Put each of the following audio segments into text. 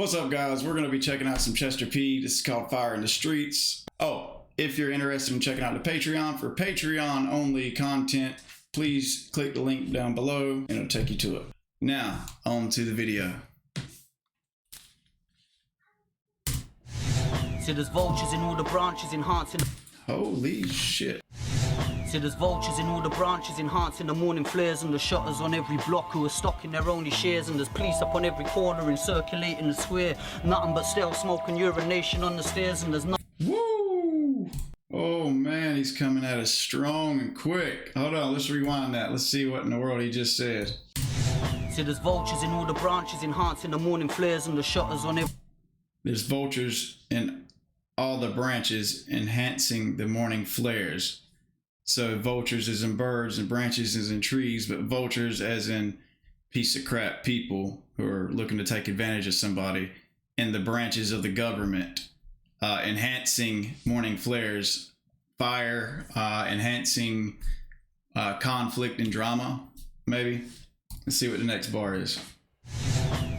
What's up, guys? We're going to be checking out some Chester P. This is called Fire in the Streets. Oh, if you're interested in checking out the Patreon for Patreon only content, please click the link down below and it'll take you to it. Now, on to the video. See, there's vultures in all the branches enhancing. Holy shit. See, there's vultures in all the branches enhancing the morning flares, and the shutters on every block who are stocking their only shares, and there's police up on every corner and circulating the square. Nothing but stale smoke and urination on the stairs, and there's nothing. Woo! Oh man, he's coming at us strong and quick. Hold on, let's rewind that. Let's see what in the world he just said. See, there's vultures in all the branches enhancing the morning flares, and the shutters on every. There's vultures in all the branches enhancing the morning flares. So vultures as in birds and branches as in trees, but vultures as in piece of crap people who are looking to take advantage of somebody, in the branches of the government, enhancing morning flares, fire, enhancing conflict and drama, maybe. Let's see what the next bar is.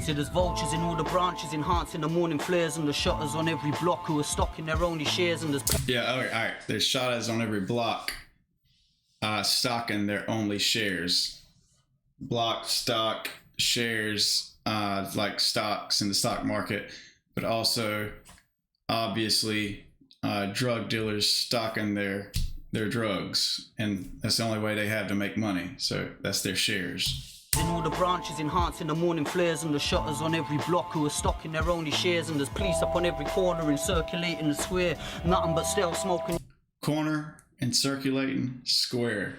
See, there's vultures in all the branches enhancing the morning flares, and the shutters on every block who are stocking their only shares, and there's. Yeah, all right. There's shutters on every block. Stocking their only shares. Block, stock, shares, like stocks in the stock market, but also obviously drug dealers stocking their drugs, and that's the only way they have to make money, so that's their shares. In all the branches enhancing the morning flares, and the shutters on every block who are stocking their only shares, and there's police up on every corner and circulating the square. Nothing but stale smoke and Corner and circulating square.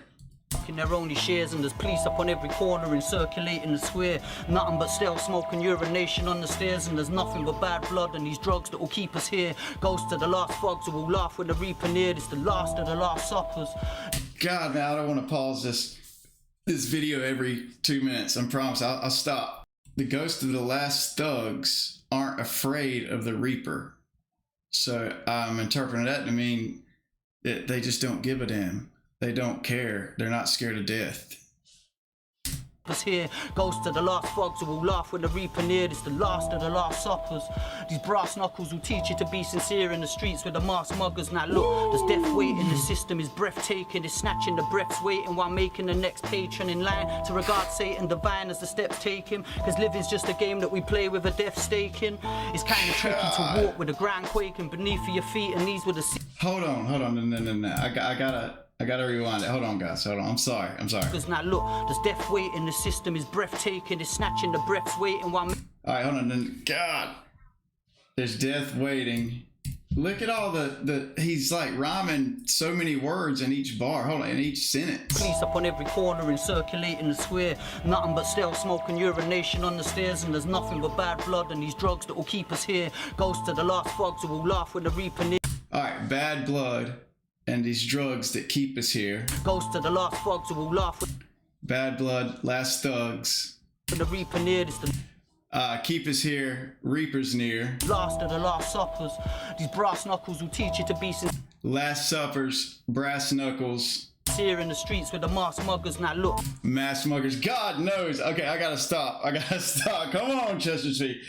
in their only shares, and there's police up on every corner and circulating the square. Nothing but stale smoke and urination on the stairs, and there's nothing but bad blood and these drugs that will keep us here. Ghosts to the last frogs who will laugh when the reaper neared. It's the last of the last suppers. God, man, I don't want to pause this video every 2 minutes. I promise I'll stop. The ghosts of the last thugs aren't afraid of the reaper, so I'm interpreting that to mean that they just don't give a damn. They don't care. They're not scared of death. Here, ghosts of the last frogs who will laugh when the reaper neared. It's the last of the last suppers. These brass knuckles will teach you to be sincere in the streets with the masked muggers. Now look, there's death waiting. The system is breathtaking. It's snatching the breaths waiting while making the next patron in line to regard Satan divine as the steps taken. Cause living's just a game that we play with a death staking. It's kind of tricky to walk with the ground quaking beneath your feet, and these were the. Hold on. No. I gotta rewind it. Hold on, guys. Hold on. I'm sorry. Cause now look, there's death waiting. The system is breathtaking. It's snatching the breaths waiting while. All right, hold on. God, there's death waiting. Look at all he's like rhyming so many words in each bar. Hold on, in each sentence. Police up on every corner and circulating the square. Nothing but stale smoke and urination on the stairs, and there's nothing but bad blood and these drugs that will keep us here. Ghosts to the last frogs who will laugh when the reaper near. All right, bad blood and these drugs that keep us here. Ghosts to the last frogs who will laugh with. Bad blood, last thugs. When the reaper near, it's the. Keep us here, reapers near. Last of the last suppers. These brass knuckles will teach you to be sincere. Last suppers, brass knuckles. Here in the streets with the masked muggers. Now look. Mass muggers. God knows. Okay, I gotta stop. Come on, Chester P.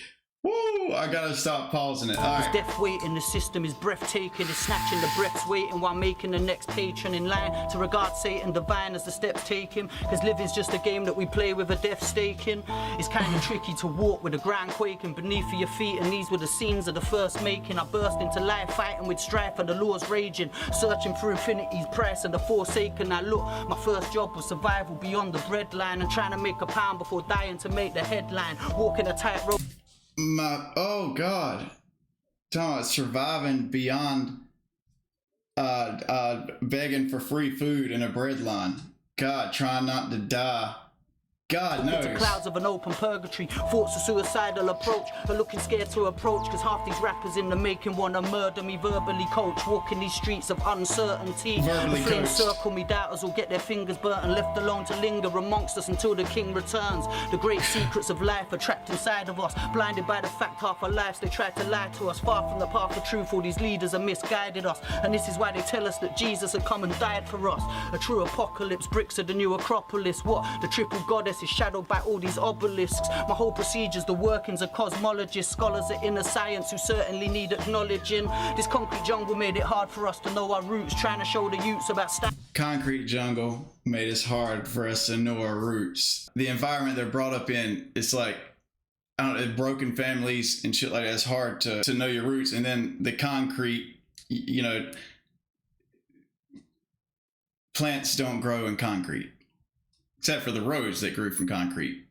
Woo! I gotta stop pausing it. All right. There's death waiting. The system is breathtaking. It's snatching the breaths waiting while making the next patron in line to regard Satan divine as the steps taken. Cause living's just a game that we play with a death staking. It's kind of tricky to walk with the ground quaking beneath your feet, and these were the scenes of the first making. I burst into life fighting with strife and the laws raging, searching for infinity's price and the forsaken. Now look, my first job was survival beyond the breadline, and trying to make a pound before dying to make the headline. Walking a tightrope. Oh God, talking about surviving beyond begging for free food in a bread line. God, trying not to die. God knows. The clouds of an open purgatory, thoughts of suicidal approach, are looking scared to approach, cause half these rappers in the making wanna murder me verbally, coach. Walking these streets of uncertainty, verbally the flames coach. circle me, doubters will get their fingers burnt and left alone to linger amongst us until the king returns. The great secrets of life are trapped inside of us, blinded by the fact half our lives they try to lie to us. Far from the path of truth, all these leaders have misguided us, and this is why they tell us that Jesus had come and died for us. A true apocalypse, bricks of the new Acropolis. What? The triple goddess is shadowed by all these obelisks. My whole procedure's the workings of cosmologists, scholars of inner science who certainly need acknowledging. This concrete jungle made it hard for us to know our roots, trying to show the youths about concrete jungle made it hard for us to know our roots. The environment they're brought up in, it's like, I don't know, broken families and shit like that. It's hard to know your roots. And then the concrete, you know, plants don't grow in concrete, except for the roads that grew from concrete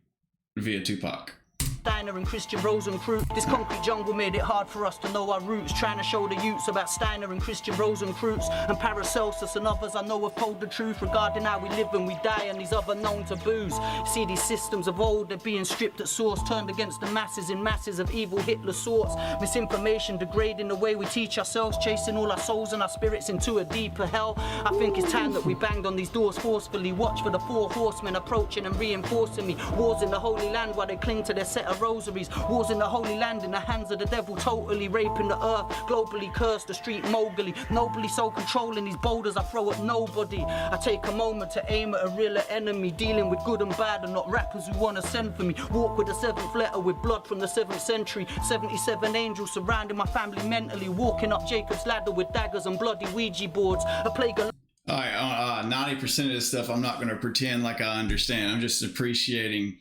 via Tupac. Steiner and Christian Rosencreutz. This concrete jungle made it hard for us to know our roots, trying to show the youths about Steiner and Christian Rosencreutz and Paracelsus and others I know have told the truth regarding how we live and we die and these other known taboos. See, these systems of old, they're being stripped at source, turned against the masses in masses of evil Hitler sorts. Misinformation degrading the way we teach ourselves, chasing all our souls and our spirits into a deeper hell. I think it's time that we banged on these doors forcefully. Watch for the 4 horsemen approaching and reinforcing me. Wars in the Holy Land while they cling to their set of rosaries. Wars in the Holy Land in the hands of the devil, totally raping the earth, globally cursed, the street mogully, nobly so controlling these boulders I throw at nobody. I take a moment to aim at a realer enemy, dealing with good and bad and not rappers who wanna send for me. Walk with the 7th letter with blood from the 7th century. 77 angels surrounding my family mentally, walking up Jacob's ladder with daggers and bloody Ouija boards. A plague of... All right, 90% of this stuff I'm not going to pretend like I understand. I'm just appreciating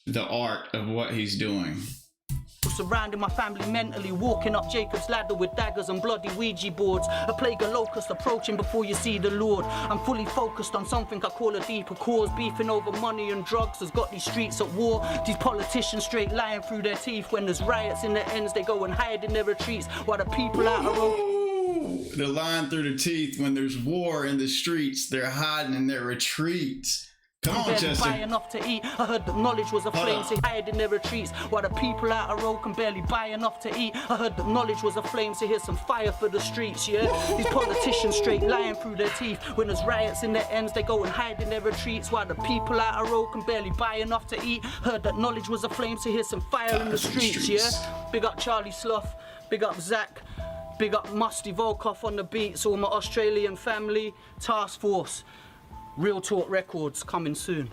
the art of what he's doing. Surrounding my family mentally, walking up Jacob's ladder with daggers and bloody Ouija boards. A plague of locusts approaching before you see the Lord. I'm fully focused on something I call a deeper cause. Beefing over money and drugs has got these streets at war. These politicians straight lying through their teeth. When there's riots in their ends, they go and hide in their retreats while the people out are... They're lying through the teeth. When there's war in the streets, they're hiding in their retreats. Come on, Chester. Buy enough to eat. I heard that knowledge was a flame, so hide in their retreats. While the people out of road can barely buy enough to eat. I heard that knowledge was a flame, so here's some fire for the streets, yeah? These politicians straight lying through their teeth. When there's riots in their ends, they go and hide in their retreats. While the people out of road can barely buy enough to eat. Heard that knowledge was a flame, so here's some fire in the streets, yeah? Big up Charlie Sloth, big up Zach, big up Musty Volkov on the beats, all my Australian family, Task Force. Real Talk Records coming soon.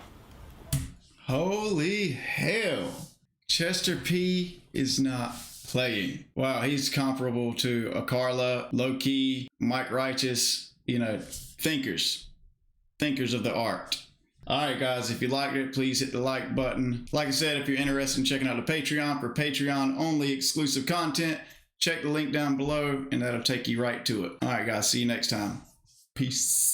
Holy hell. Chester P is not playing. Wow, he's comparable to a Carla, Low Key, Mike Righteous, you know, thinkers of the art. All right, guys, if you liked it, please hit the like button. Like I said, if you're interested in checking out the Patreon for Patreon only exclusive content, check the link down below and that'll take you right to it. All right, guys, see you next time. Peace.